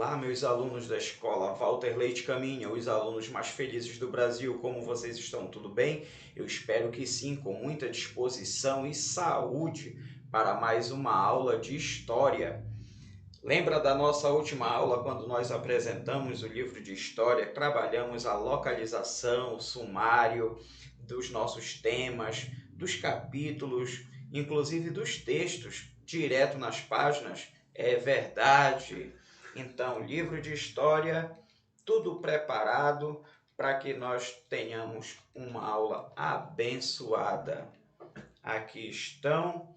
Olá, meus alunos da escola Walter Leite Caminha, os alunos mais felizes do Brasil, como vocês estão? Tudo bem? Eu espero que sim, com muita disposição e saúde para mais uma aula de história. Lembra da nossa última aula, quando nós apresentamos o livro de história, trabalhamos a localização, o sumário dos nossos temas, dos capítulos, inclusive dos textos, direto nas páginas? É verdade. Então, livro de história, tudo preparado para que nós tenhamos uma aula abençoada. Aqui estão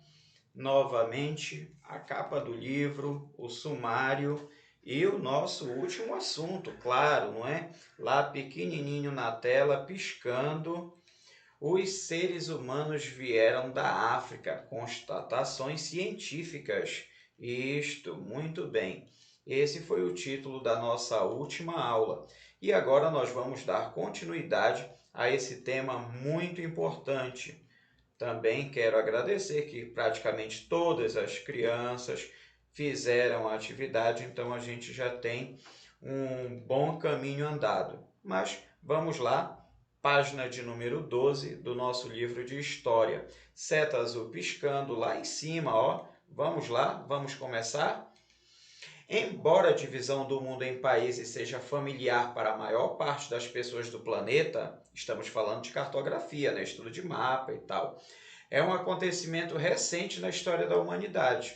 novamente a capa do livro, o sumário e o nosso último assunto, claro, não é? Lá pequenininho na tela, piscando. Os seres humanos vieram da África. Constatações científicas. Isto, muito bem. Esse foi o título da nossa última aula. E agora nós vamos dar continuidade a esse tema muito importante. Também quero agradecer que praticamente todas as crianças fizeram a atividade, então a gente já tem um bom caminho andado. Mas vamos lá, página de número 12 do nosso livro de história. Seta azul piscando lá em cima, ó. Vamos lá, vamos começar? Embora a divisão do mundo em países seja familiar para a maior parte das pessoas do planeta, estamos falando de cartografia, né? Estudo de mapa e tal, é um acontecimento recente na história da humanidade.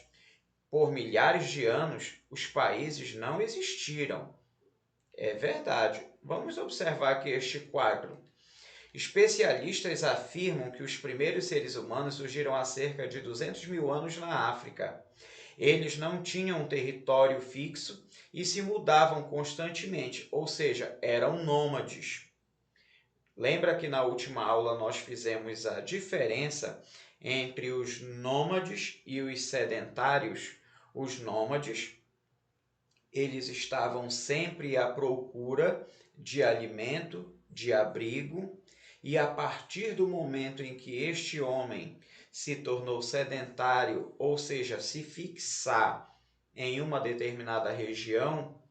Por milhares de anos, os países não existiram. É verdade. Vamos observar aqui este quadro. Especialistas afirmam que os primeiros seres humanos surgiram há cerca de 200 mil anos na África. Eles não tinham um território fixo e se mudavam constantemente, ou seja, eram nômades. Lembra que na última aula nós fizemos a diferença entre os nômades e os sedentários? Os nômades, eles estavam sempre à procura de alimento, de abrigo, e a partir do momento em que este homem se tornou sedentário, ou seja, se fixar em uma determinada região,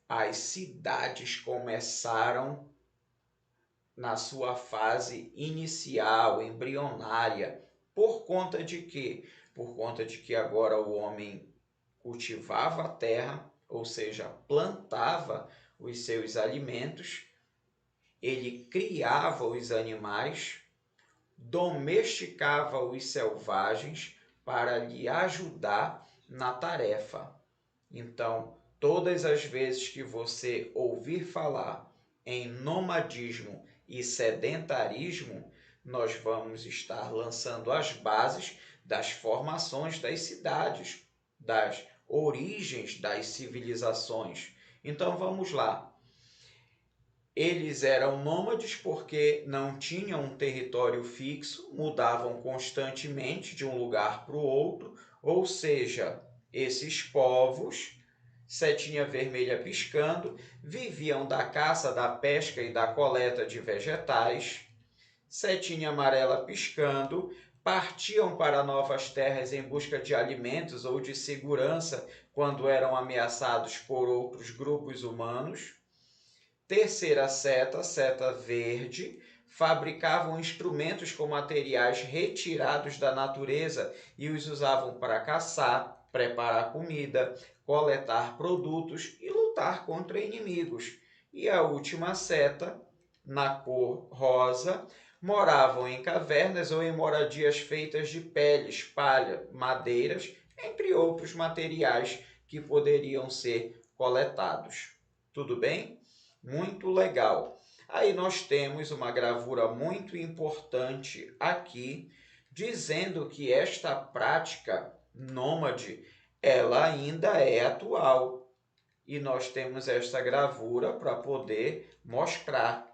as cidades começaram na sua fase inicial, embrionária. Por conta de quê? Por conta de que agora o homem cultivava a terra, ou seja, plantava os seus alimentos, ele criava os animais, domesticava os selvagens para lhe ajudar na tarefa. Então, todas as vezes que você ouvir falar em nomadismo e sedentarismo, nós vamos estar lançando as bases das formações das cidades, das origens das civilizações. Então vamos lá. Eles eram nômades porque não tinham um território fixo, mudavam constantemente de um lugar para o outro, ou seja, esses povos, setinha vermelha piscando, viviam da caça, da pesca e da coleta de vegetais. Setinha amarela piscando, partiam para novas terras em busca de alimentos ou de segurança quando eram ameaçados por outros grupos humanos. Terceira seta, seta verde, fabricavam instrumentos com materiais retirados da natureza e os usavam para caçar, preparar comida, coletar produtos e lutar contra inimigos. E a última seta, na cor rosa, moravam em cavernas ou em moradias feitas de peles, palha, madeiras, entre outros materiais que poderiam ser coletados. Tudo bem? Muito legal. Aí nós temos uma gravura muito importante aqui, dizendo que esta prática nômade, ela ainda é atual. E nós temos esta gravura para poder mostrar.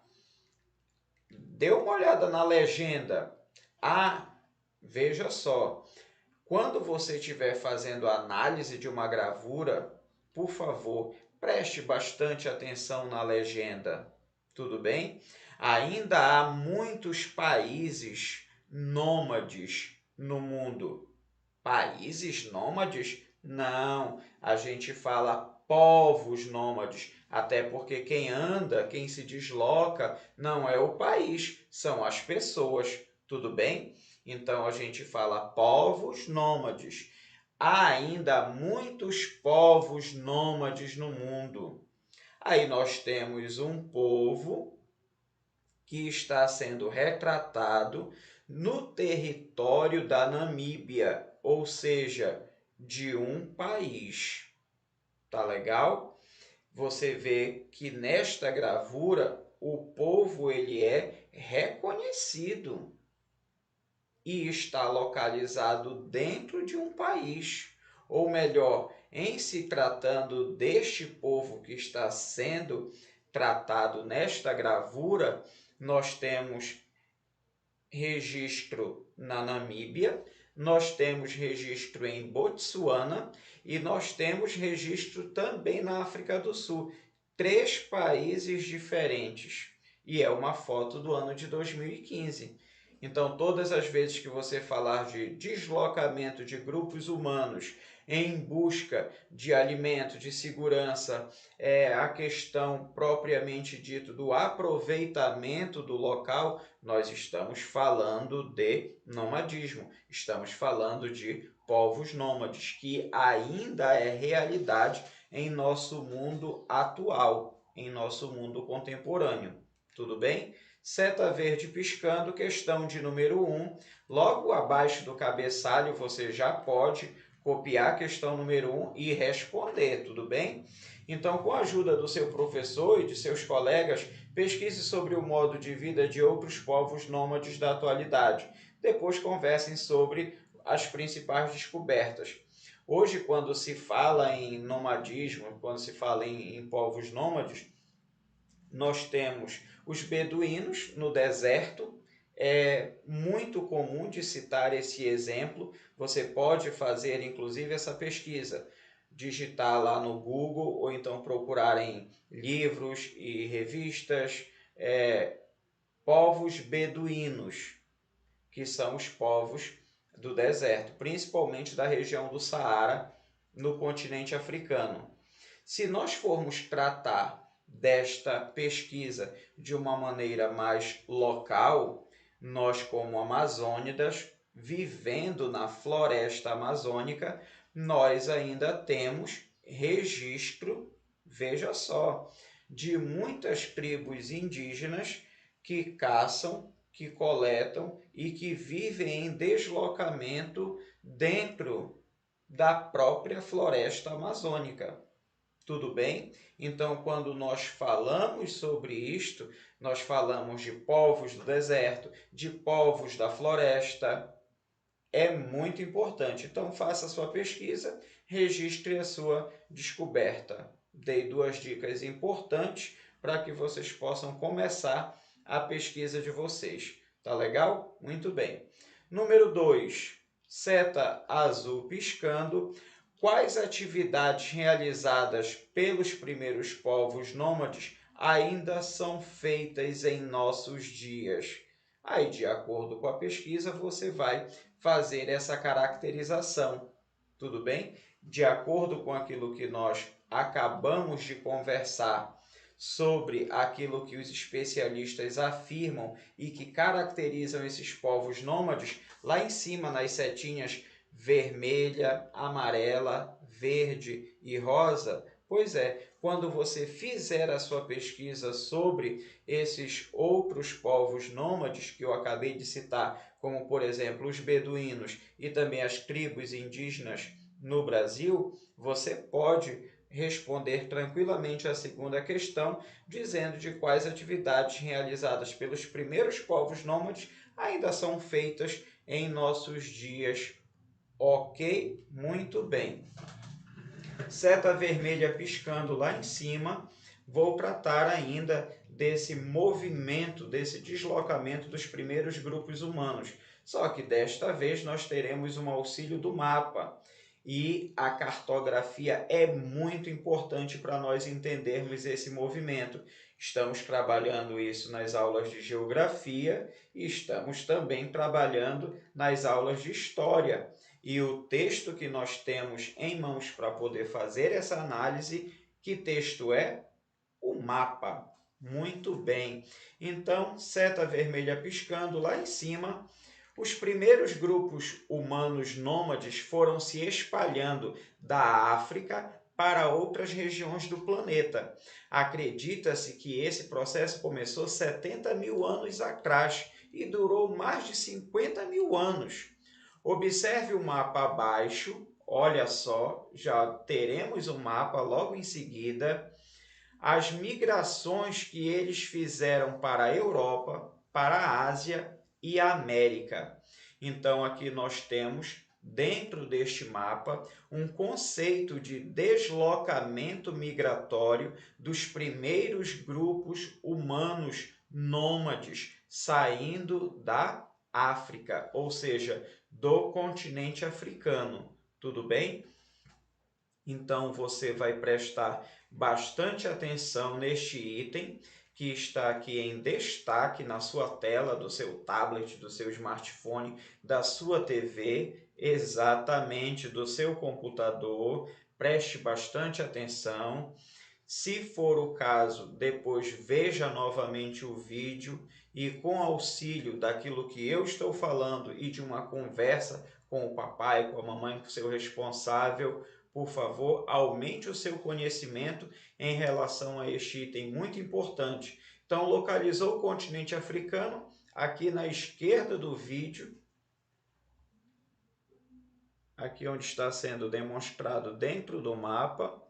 Dê uma olhada na legenda. Ah, veja só. Quando você estiver fazendo a análise de uma gravura, por favor, preste bastante atenção na legenda. Tudo bem? Ainda há muitos países nômades no mundo. Países nômades? Não, a gente fala povos nômades, até porque quem anda, quem se desloca, não é o país, são as pessoas, tudo bem? Então a gente fala povos nômades. Há ainda muitos povos nômades no mundo. Aí nós temos um povo que está sendo retratado no território da Namíbia, ou seja, de um país. Tá legal? Você vê que nesta gravura o povo ele é reconhecido e está localizado dentro de um país, ou melhor, em se tratando deste povo que está sendo tratado nesta gravura, nós temos registro na Namíbia, nós temos registro em Botsuana e nós temos registro também na África do Sul. 3 países diferentes. E é uma foto do ano de 2015. Então, todas as vezes que você falar de deslocamento de grupos humanos em busca de alimento, de segurança, a questão propriamente dito do aproveitamento do local, nós estamos falando de nomadismo, estamos falando de povos nômades, que ainda é realidade em nosso mundo atual, em nosso mundo contemporâneo. Tudo bem? Seta verde piscando, questão de número 1. Logo abaixo do cabeçalho você já pode copiar a questão número 1 e responder, tudo bem? Então, com a ajuda do seu professor e de seus colegas, pesquise sobre o modo de vida de outros povos nômades da atualidade. Depois conversem sobre as principais descobertas. Hoje, quando se fala em nomadismo, quando se fala em povos nômades, nós temos os beduínos no deserto. É muito comum de citar esse exemplo. Você pode fazer, inclusive, essa pesquisa. Digitar lá no Google ou então procurar em livros e revistas povos beduínos, que são os povos do deserto, principalmente da região do Saara, no continente africano. Se nós formos tratar desta pesquisa de uma maneira mais local, nós, como amazônidas, vivendo na floresta amazônica, nós ainda temos registro, veja só, de muitas tribos indígenas que caçam, que coletam e que vivem em deslocamento dentro da própria floresta amazônica. Tudo bem? Então, quando nós falamos sobre isto, nós falamos de povos do deserto, de povos da floresta. É muito importante. Então, faça a sua pesquisa, registre a sua descoberta. Dei 2 dicas importantes para que vocês possam começar a pesquisa de vocês. Tá legal? Muito bem. Número 2, seta azul piscando. Quais atividades realizadas pelos primeiros povos nômades ainda são feitas em nossos dias? Aí, de acordo com a pesquisa, você vai fazer essa caracterização. Tudo bem? De acordo com aquilo que nós acabamos de conversar sobre aquilo que os especialistas afirmam e que caracterizam esses povos nômades, lá em cima nas setinhas vermelha, amarela, verde e rosa, pois é, quando você fizer a sua pesquisa sobre esses outros povos nômades que eu acabei de citar, como por exemplo os beduínos e também as tribos indígenas no Brasil, você pode responder tranquilamente a segunda questão, dizendo de quais atividades realizadas pelos primeiros povos nômades ainda são feitas em nossos dias. Ok? Muito bem. Seta vermelha piscando lá em cima. Vou tratar ainda desse movimento, desse deslocamento dos primeiros grupos humanos. Só que desta vez nós teremos um auxílio do mapa. E a cartografia é muito importante para nós entendermos esse movimento. Estamos trabalhando isso nas aulas de geografia e estamos também trabalhando nas aulas de história. E o texto que nós temos em mãos para poder fazer essa análise Que texto é? O mapa. Muito bem. Então, seta vermelha piscando lá em cima. Os primeiros grupos humanos nômades foram se espalhando da África para outras regiões do planeta. Acredita-se que esse processo começou 70 mil anos atrás e durou mais de 50 mil anos. Observe o mapa abaixo, olha só, já teremos o mapa logo em seguida. As migrações que eles fizeram para a Europa, para a Ásia e a América. Então, aqui nós temos, dentro deste mapa, um conceito de deslocamento migratório dos primeiros grupos humanos nômades saindo da África, ou seja, do continente africano. Tudo bem? Então, você vai prestar bastante atenção neste item que está aqui em destaque na sua tela do seu tablet, do seu smartphone, da sua TV, exatamente do seu computador. Preste bastante atenção. Se for o caso, depois veja novamente o vídeo e, com auxílio daquilo que eu estou falando e de uma conversa com o papai, com a mamãe, com o seu responsável, por favor, aumente o seu conhecimento em relação a este item muito importante. Então, localizou o continente africano aqui na esquerda do vídeo, aqui onde está sendo demonstrado dentro do mapa,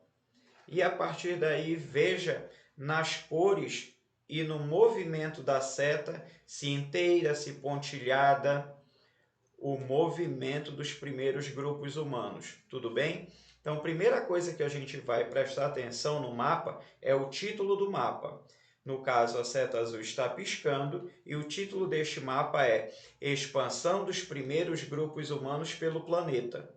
e a partir daí veja nas cores e no movimento da seta, se inteira, se pontilhada, o movimento dos primeiros grupos humanos. Tudo bem? Então, a primeira coisa que a gente vai prestar atenção no mapa é o título do mapa. No caso, a seta azul está piscando e o título deste mapa é Expansão dos primeiros grupos humanos pelo planeta.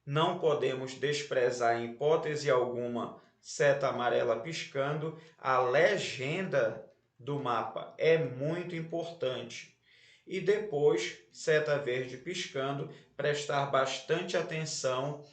Não podemos desprezar em hipótese alguma seta amarela piscando. A legenda do mapa é muito importante. E depois, seta verde piscando, prestar bastante atenção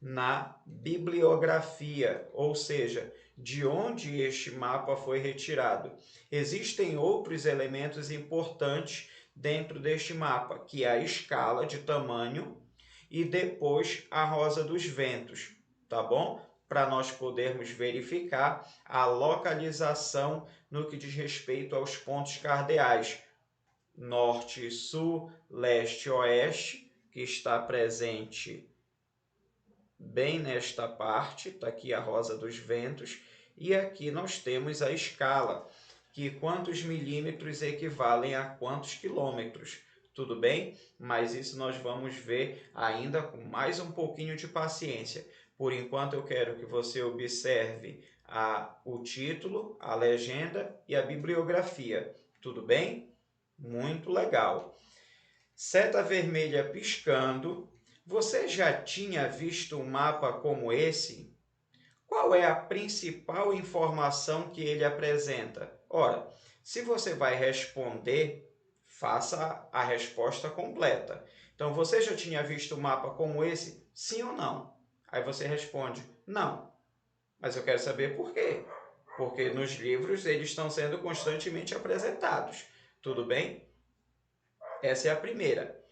na bibliografia, ou seja, de onde este mapa foi retirado. Existem outros elementos importantes dentro deste mapa, que é a escala de tamanho e depois a rosa dos ventos, tá bom? Para nós podermos verificar a localização no que diz respeito aos pontos cardeais, norte, sul, leste, oeste, que está presente bem nesta parte, está aqui a rosa dos ventos, e aqui nós temos a escala, que quantos milímetros equivalem a quantos quilômetros. Tudo bem? Mas isso nós vamos ver ainda com mais um pouquinho de paciência. Por enquanto eu quero que você observe o título, a legenda e a bibliografia. Tudo bem? Muito legal. Seta vermelha piscando. Você já tinha visto um mapa como esse? Qual é a principal informação que ele apresenta? Ora, se você vai responder, faça a resposta completa. Então, você já tinha visto um mapa como esse? Sim ou não? Aí você responde, não. Mas eu quero saber por quê. Porque nos livros eles estão sendo constantemente apresentados. Tudo bem? Essa é a primeira.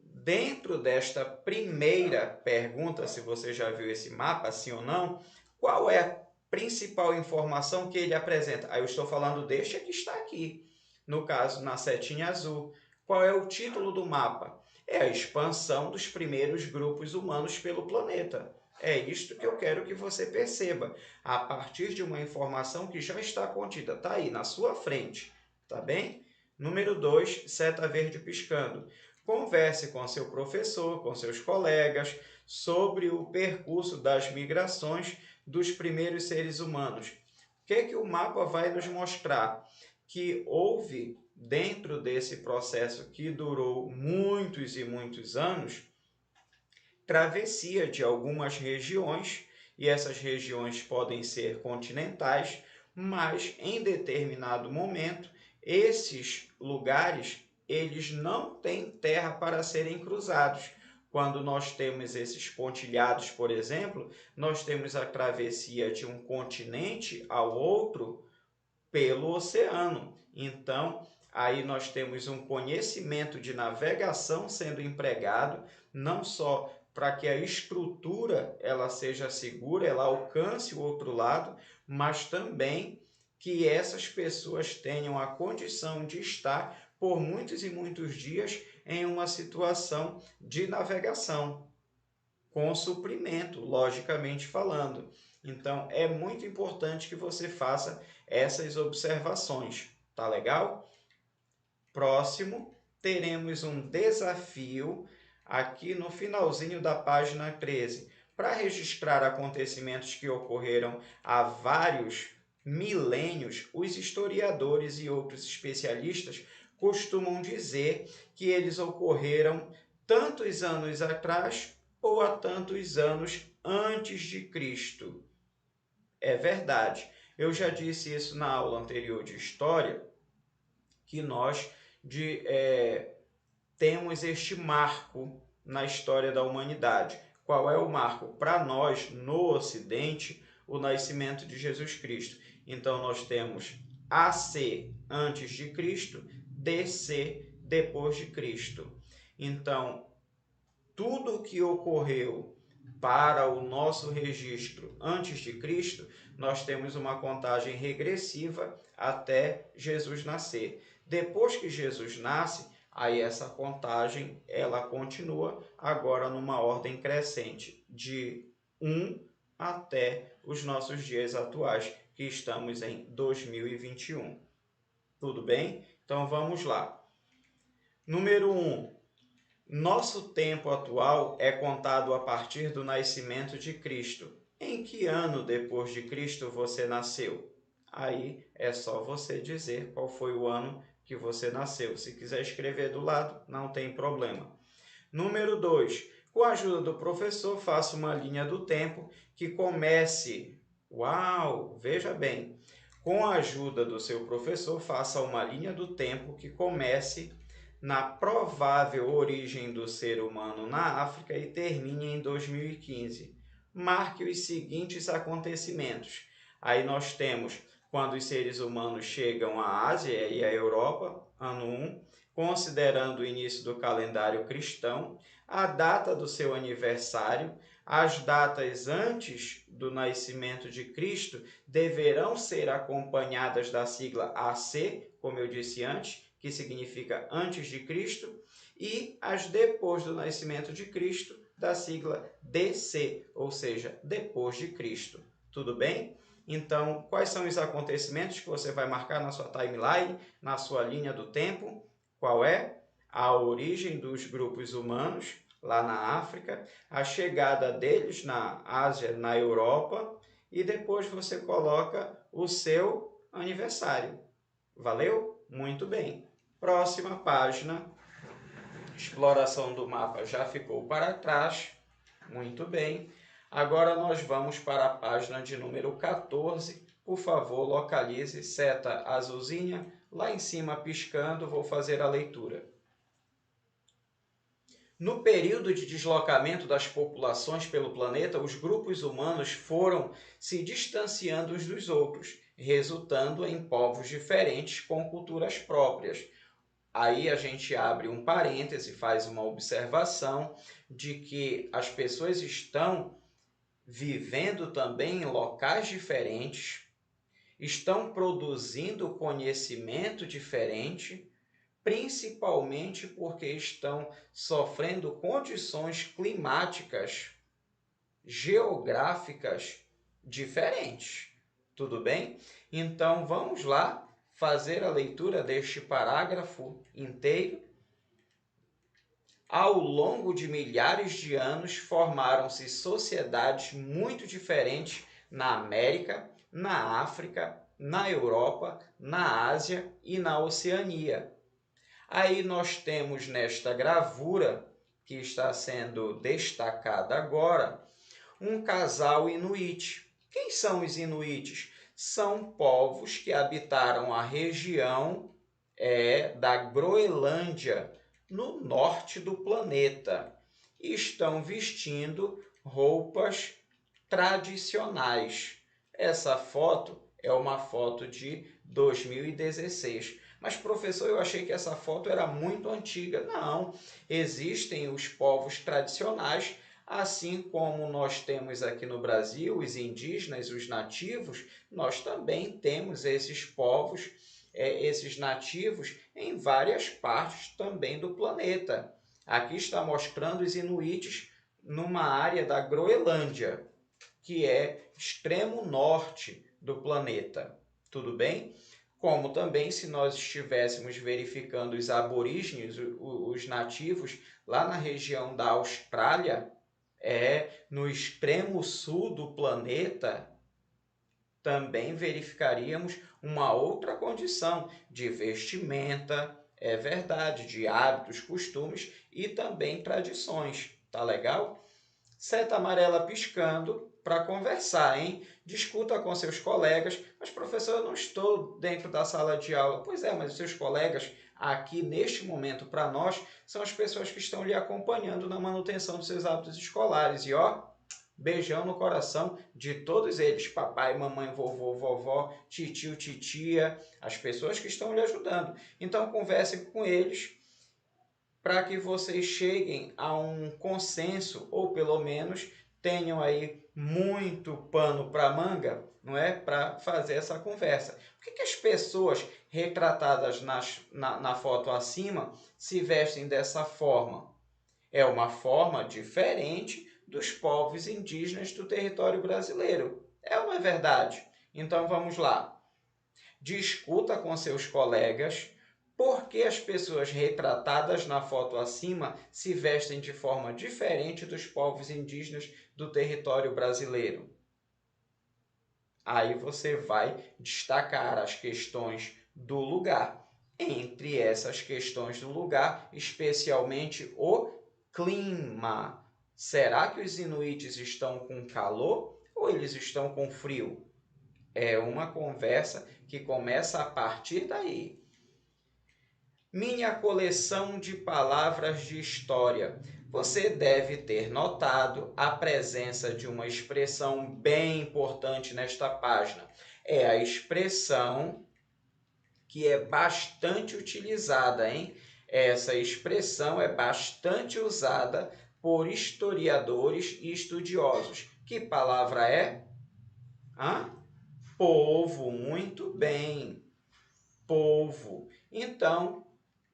Dentro desta primeira pergunta, se você já viu esse mapa, sim ou não, qual é a principal informação que ele apresenta? Aí eu estou falando deste que está aqui, no caso, na setinha azul. Qual é o título do mapa? É a expansão dos primeiros grupos humanos pelo planeta. É isto que eu quero que você perceba, a partir de uma informação que já está contida, está aí na sua frente, tá bem? Número 2, seta verde piscando. Converse com seu professor, com seus colegas, sobre o percurso das migrações dos primeiros seres humanos. O que o mapa vai nos mostrar? Que houve, dentro desse processo que durou muitos e muitos anos, travessia de algumas regiões, e essas regiões podem ser continentais, mas em determinado momento, esses lugares eles não têm terra para serem cruzados, Quando nós temos esses pontilhados, por exemplo, nós temos a travessia de um continente ao outro pelo oceano. Então, aí nós temos um conhecimento de navegação sendo empregado, não só para que a estrutura ela seja segura, ela alcance o outro lado, mas também que essas pessoas tenham a condição de estar por muitos e muitos dias em uma situação de navegação, com suprimento, logicamente falando. Então, é muito importante que você faça essas observações, tá legal? Próximo, teremos um desafio aqui no finalzinho da página 13, para registrar acontecimentos que ocorreram há vários milênios. Os historiadores e outros especialistas costumam dizer que eles ocorreram tantos anos atrás ou há tantos anos antes de Cristo. É verdade. Eu já disse isso na aula anterior de História, que nós temos este marco na história da humanidade. Qual é o marco? Para nós, no Ocidente, o nascimento de Jesus Cristo. Então, nós temos AC antes de Cristo, DC depois de Cristo. Então, tudo o que ocorreu para o nosso registro antes de Cristo, nós temos uma contagem regressiva até Jesus nascer. Depois que Jesus nasce, aí essa contagem ela continua agora numa ordem crescente, de 1 até os nossos dias atuais, que estamos em 2021. Tudo bem? Então vamos lá. Número 1. Nosso tempo atual é contado a partir do nascimento de Cristo. Em que ano depois de Cristo você nasceu? Aí é só você dizer qual foi o ano que você nasceu. Se quiser escrever do lado, não tem problema. Número 2. Com a ajuda do professor, faça uma linha do tempo que comece... Uau! Veja bem. Com a ajuda do seu professor, faça uma linha do tempo que comece na provável origem do ser humano na África e termine em 2015. Marque os seguintes acontecimentos. Aí nós temos quando os seres humanos chegam à Ásia e à Europa, ano 1, considerando o início do calendário cristão, a data do seu aniversário, as datas antes do nascimento de Cristo deverão ser acompanhadas da sigla AC, como eu disse antes, que significa antes de Cristo, e as depois do nascimento de Cristo, da sigla DC, ou seja, depois de Cristo. Tudo bem? Então, quais são os acontecimentos que você vai marcar na sua timeline, na sua linha do tempo? Qual é? A origem dos grupos humanos lá na África, a chegada deles na Ásia, na Europa, e depois você coloca o seu aniversário. Valeu? Muito bem. Próxima página. Exploração do mapa já ficou para trás. Muito bem. Agora nós vamos para a página de número 14. Por favor, localize seta azulzinha lá em cima piscando. Vou fazer a leitura. No período de deslocamento das populações pelo planeta, os grupos humanos foram se distanciando uns dos outros, resultando em povos diferentes com culturas próprias. Aí a gente abre um parêntese, faz uma observação de que as pessoas estão vivendo também em locais diferentes, estão produzindo conhecimento diferente, principalmente porque estão sofrendo condições climáticas, geográficas diferentes. Tudo bem? Então vamos lá fazer a leitura deste parágrafo inteiro. Ao longo de milhares de anos, formaram-se sociedades muito diferentes na América, na África, na Europa, na Ásia e na Oceania. Aí nós temos nesta gravura, que está sendo destacada agora, um casal inuit. Quem são os inuites? São povos que habitaram a região da Groenlândia, no norte do planeta. e estão vestindo roupas tradicionais. Essa foto é uma foto de 2016. Mas, professor, eu achei que essa foto era muito antiga. Não, existem os povos tradicionais, assim como nós temos aqui no Brasil os indígenas, os nativos, nós também temos esses povos, esses nativos em várias partes também do planeta. Aqui está mostrando os inuites numa área da Groenlândia, que é extremo norte do planeta. Tudo bem? Como também se nós estivéssemos verificando os aborígenes, os nativos, lá na região da Austrália, no extremo sul do planeta, também verificaríamos uma outra condição de vestimenta, é verdade, de hábitos, costumes e também tradições. Tá legal? Seta amarela piscando para conversar, hein? Discuta com seus colegas. Mas, professor, eu não estou dentro da sala de aula. Pois é, mas os seus colegas aqui, neste momento, para nós, são as pessoas que estão lhe acompanhando na manutenção dos seus hábitos escolares. E, ó, beijão no coração de todos eles. Papai, mamãe, vovô, vovó, titio, titia, as pessoas que estão lhe ajudando. Então, converse com eles para que vocês cheguem a um consenso, ou pelo menos tenham aí muito pano para manga, não é? Para fazer essa conversa. Por que as pessoas retratadas na foto acima se vestem dessa forma? É uma forma diferente dos povos indígenas do território brasileiro. É ou não é verdade? Então vamos lá. Discuta com seus colegas por que as pessoas retratadas na foto acima se vestem de forma diferente dos povos indígenas do território brasileiro. Aí você vai destacar as questões do lugar. Entre essas questões do lugar, especialmente o clima. Será que os inuites estão com calor ou eles estão com frio? É uma conversa que começa a partir daí. Minha coleção de palavras de história. Você deve ter notado a presença de uma expressão bem importante nesta página. É a expressão que é bastante utilizada, hein? Essa expressão é bastante usada por historiadores e estudiosos. Que palavra é? Povo, muito bem. Povo. Então,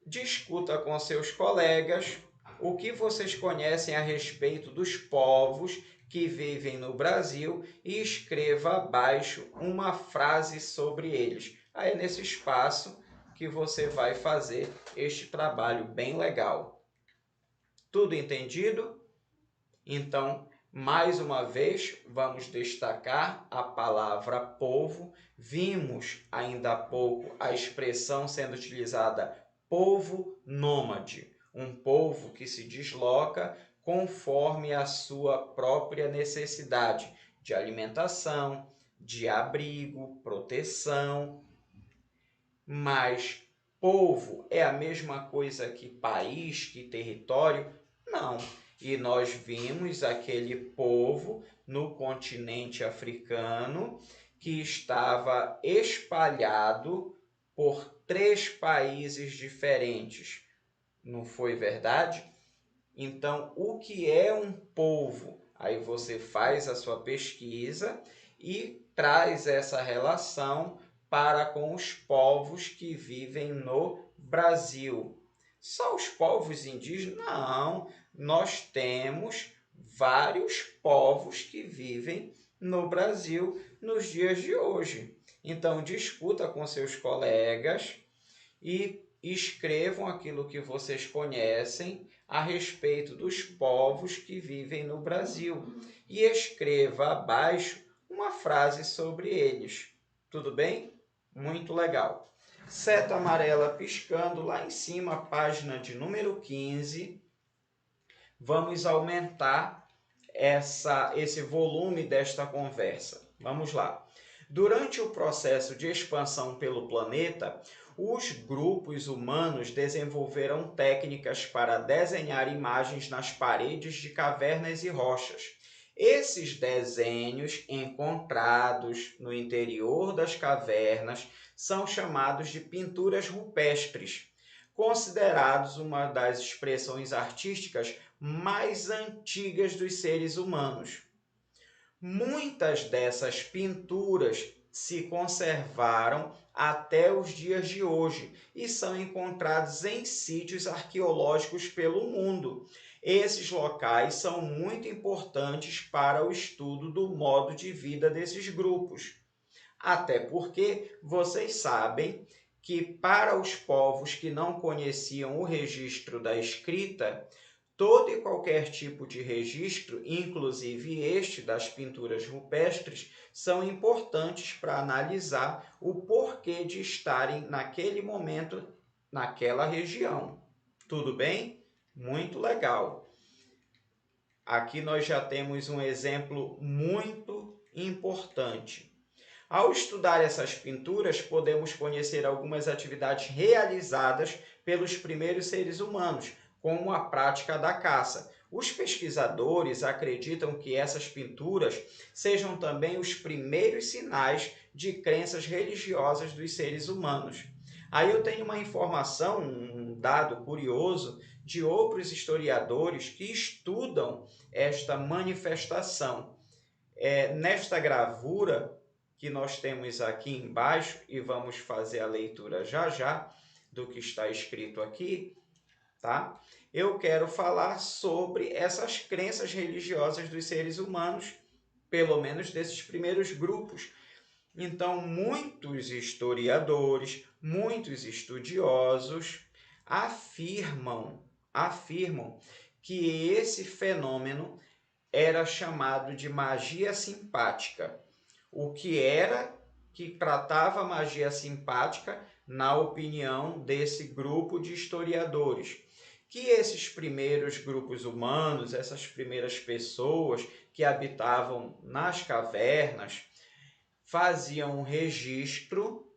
discuta com seus colegas o que vocês conhecem a respeito dos povos que vivem no Brasil e escreva abaixo uma frase sobre eles. Aí é nesse espaço que você vai fazer este trabalho bem legal. Tudo entendido? Então, mais uma vez, vamos destacar a palavra povo. Vimos ainda há pouco a expressão sendo utilizada povo nômade, um povo que se desloca conforme a sua própria necessidade de alimentação, de abrigo, proteção. Mas povo é a mesma coisa que país, que território? Não. E nós vimos aquele povo no continente africano que estava espalhado por 3 países diferentes. Não foi verdade? Então, o que é um povo? Aí você faz a sua pesquisa e traz essa relação para com os povos que vivem no Brasil. Só os povos indígenas? Não, nós temos vários povos que vivem no Brasil nos dias de hoje. Então, discuta com seus colegas e escrevam aquilo que vocês conhecem a respeito dos povos que vivem no Brasil. E escreva abaixo uma frase sobre eles. Tudo bem? Muito legal. Seta amarela piscando lá em cima, página de número 15. Vamos aumentar esse volume desta conversa. Vamos lá. Durante o processo de expansão pelo planeta, os grupos humanos desenvolveram técnicas para desenhar imagens nas paredes de cavernas e rochas. Esses desenhos encontrados no interior das cavernas são chamados de pinturas rupestres, considerados uma das expressões artísticas mais antigas dos seres humanos. Muitas dessas pinturas se conservaram até os dias de hoje e são encontradas em sítios arqueológicos pelo mundo. Esses locais são muito importantes para o estudo do modo de vida desses grupos. Até porque vocês sabem que para os povos que não conheciam o registro da escrita, todo e qualquer tipo de registro, inclusive este das pinturas rupestres, são importantes para analisar o porquê de estarem naquele momento naquela região. Tudo bem? Muito legal. Aqui nós já temos um exemplo muito importante. Ao estudar essas pinturas, podemos conhecer algumas atividades realizadas pelos primeiros seres humanos, como a prática da caça. Os pesquisadores acreditam que essas pinturas sejam também os primeiros sinais de crenças religiosas dos seres humanos. Aí eu tenho uma informação, um dado curioso, de outros historiadores que estudam esta manifestação. Nesta gravura que nós temos aqui embaixo, e vamos fazer a leitura já já do que está escrito aqui, tá? Eu quero falar sobre essas crenças religiosas dos seres humanos, pelo menos desses primeiros grupos. Então, muitos historiadores, muitos estudiosos afirmam que esse fenômeno era chamado de magia simpática. O que era que tratava a magia simpática, na opinião desse grupo de historiadores? Que esses primeiros grupos humanos, essas primeiras pessoas que habitavam nas cavernas, faziam um registro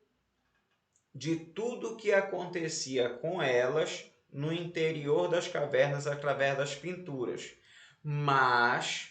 de tudo o que acontecia com elas no interior das cavernas através das pinturas. Mas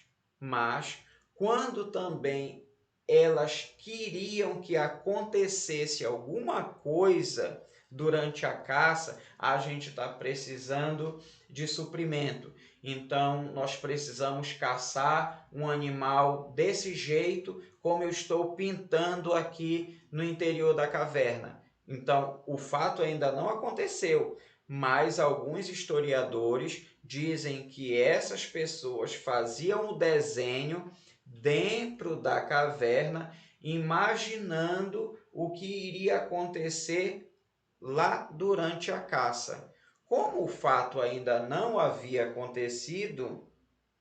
quando também elas queriam que acontecesse alguma coisa durante a caça, a gente está precisando de suprimento. Então, nós precisamos caçar um animal desse jeito, como eu estou pintando aqui no interior da caverna. Então, o fato ainda não aconteceu, mas alguns historiadores dizem que essas pessoas faziam o desenho dentro da caverna, imaginando o que iria acontecer lá durante a caça. Como o fato ainda não havia acontecido,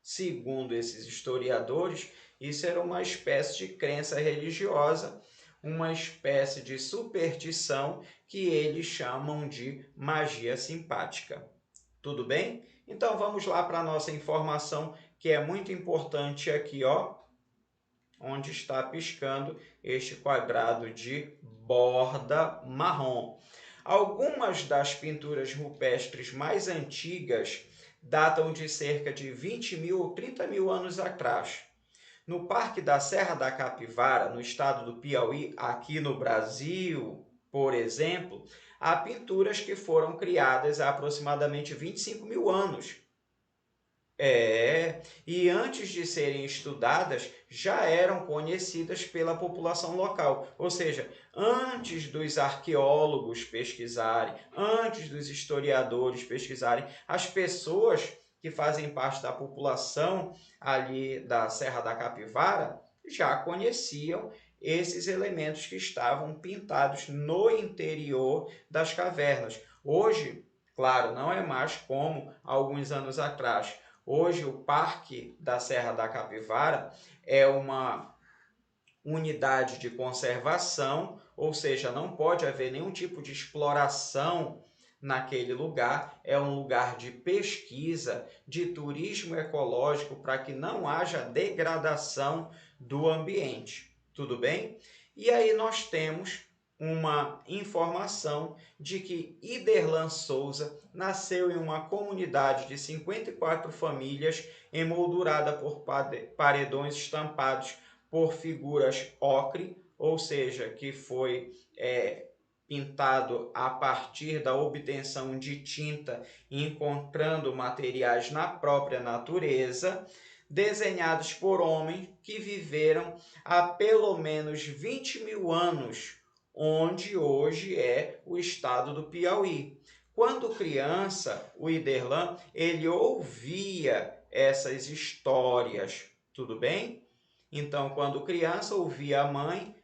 segundo esses historiadores, isso era uma espécie de crença religiosa, uma espécie de superstição que eles chamam de magia simpática. Tudo bem? Então vamos lá para a nossa informação, que é muito importante aqui, ó, onde está piscando este quadrado de borda marrom. Algumas das pinturas rupestres mais antigas datam de cerca de 20 mil ou 30 mil anos atrás. No Parque da Serra da Capivara, no estado do Piauí, aqui no Brasil, por exemplo, há pinturas que foram criadas há aproximadamente 25 mil anos. E antes de serem estudadas, já eram conhecidas pela população local. Ou seja, antes dos arqueólogos pesquisarem, antes dos historiadores pesquisarem, as pessoas que fazem parte da população ali da Serra da Capivara já conheciam esses elementos que estavam pintados no interior das cavernas. Hoje, claro, não é mais como alguns anos atrás. Hoje, o Parque da Serra da Capivara é uma unidade de conservação, ou seja, não pode haver nenhum tipo de exploração naquele lugar. É um lugar de pesquisa, de turismo ecológico, para que não haja degradação do ambiente. Tudo bem? E aí nós temos uma informação de que Iderlan Souza nasceu em uma comunidade de 54 famílias emoldurada por paredões estampados por figuras ocre, ou seja, que foi pintado a partir da obtenção de tinta, encontrando materiais na própria natureza, desenhados por homens que viveram há pelo menos 20 mil anos, onde hoje é o estado do Piauí. Quando criança, o Iderlan, ele ouvia essas histórias, tudo bem? Então, quando criança, ouvia a mãe,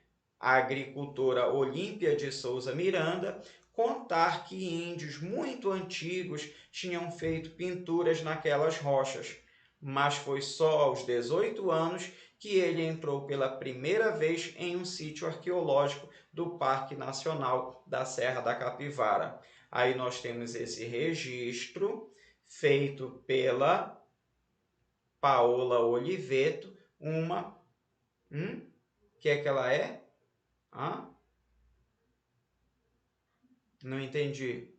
a agricultora Olímpia de Souza Miranda, contar que índios muito antigos tinham feito pinturas naquelas rochas. Mas foi só aos 18 anos que ele entrou pela primeira vez em um sítio arqueológico do Parque Nacional da Serra da Capivara. Aí nós temos esse registro feito pela Paola Oliveto, uma... que é que ela é? Não entendi.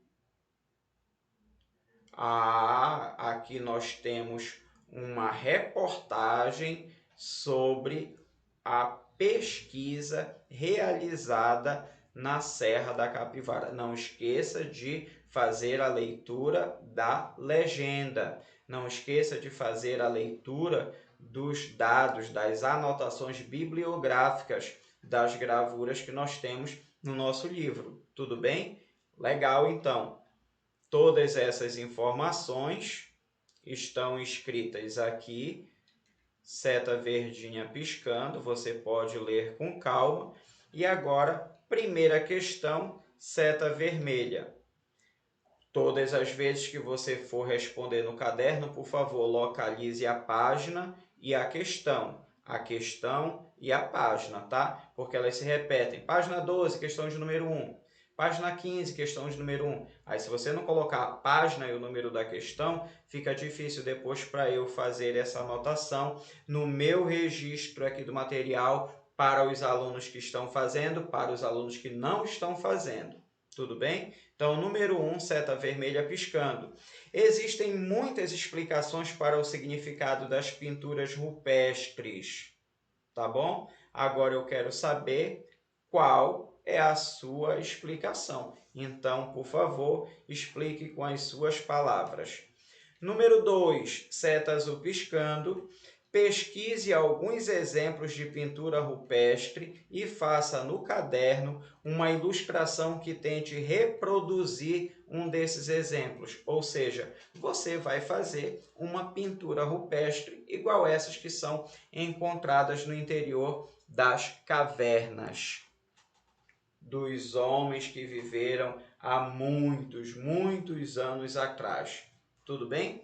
Aqui nós temos uma reportagem sobre a pesquisa realizada na Serra da Capivara. Não esqueça de fazer a leitura da legenda. Não esqueça de fazer a leitura dos dados, das anotações bibliográficas das gravuras que nós temos no nosso livro. Tudo bem? Legal, então. Todas essas informações estão escritas aqui, seta verdinha piscando, você pode ler com calma. E agora, primeira questão, seta vermelha. Todas as vezes que você for responder no caderno, por favor, localize a página e a questão e a página, tá? Porque elas se repetem. Página 12, questão de número 1. Página 15, questão de número 1. Aí, se você não colocar a página e o número da questão, fica difícil depois para eu fazer essa anotação no meu registro aqui do material para os alunos que estão fazendo, para os alunos que não estão fazendo. Tudo bem? Então, número 1, seta vermelha piscando. Existem muitas explicações para o significado das pinturas rupestres, tá bom? Agora eu quero saber qual é a sua explicação. Então, por favor, explique com as suas palavras. Número 2, seta azul piscando. Pesquise alguns exemplos de pintura rupestre e faça no caderno uma ilustração que tente reproduzir um desses exemplos. Ou seja, você vai fazer uma pintura rupestre igual essas que são encontradas no interior das cavernas dos homens que viveram há muitos, muitos anos atrás. Tudo bem?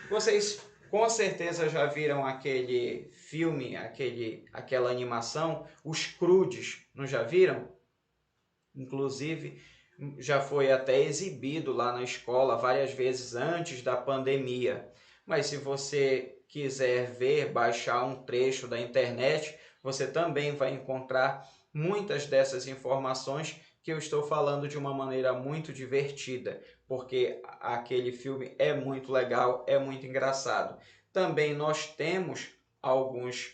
Vocês com certeza já viram aquele filme, aquela animação, Os Croods, não já viram? Inclusive, já foi até exibido lá na escola várias vezes antes da pandemia. Mas se você quiser ver, baixar um trecho da internet, você também vai encontrar muitas dessas informações que eu estou falando de uma maneira muito divertida, porque aquele filme é muito legal, é muito engraçado. Também nós temos alguns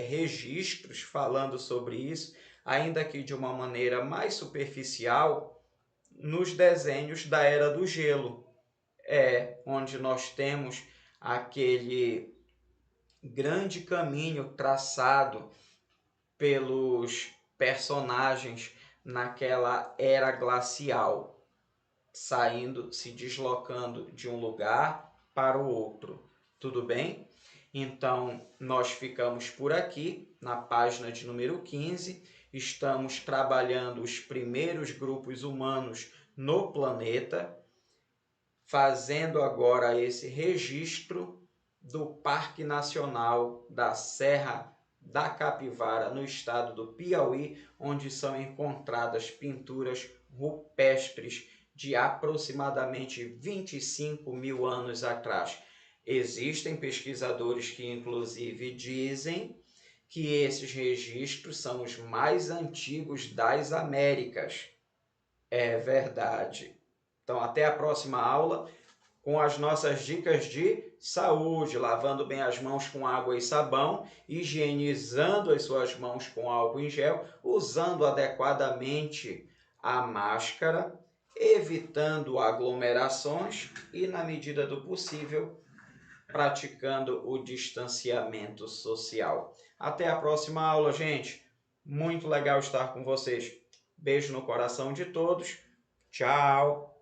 registros falando sobre isso, ainda que de uma maneira mais superficial, nos desenhos da Era do Gelo, onde nós temos aquele grande caminho traçado pelos personagens naquela era glacial, saindo, se deslocando de um lugar para o outro. Tudo bem? Então, nós ficamos por aqui na página de número 15. Estamos trabalhando os primeiros grupos humanos no planeta, fazendo agora esse registro do Parque Nacional da Serra da Capivara, no estado do Piauí, onde são encontradas pinturas rupestres de aproximadamente 25 mil anos atrás. Existem pesquisadores que, inclusive, dizem que esses registros são os mais antigos das Américas. É verdade. Então, até a próxima aula com as nossas dicas de saúde, lavando bem as mãos com água e sabão, higienizando as suas mãos com álcool em gel, usando adequadamente a máscara, evitando aglomerações e, na medida do possível, praticando o distanciamento social. Até a próxima aula, gente. Muito legal estar com vocês. Beijo no coração de todos. Tchau!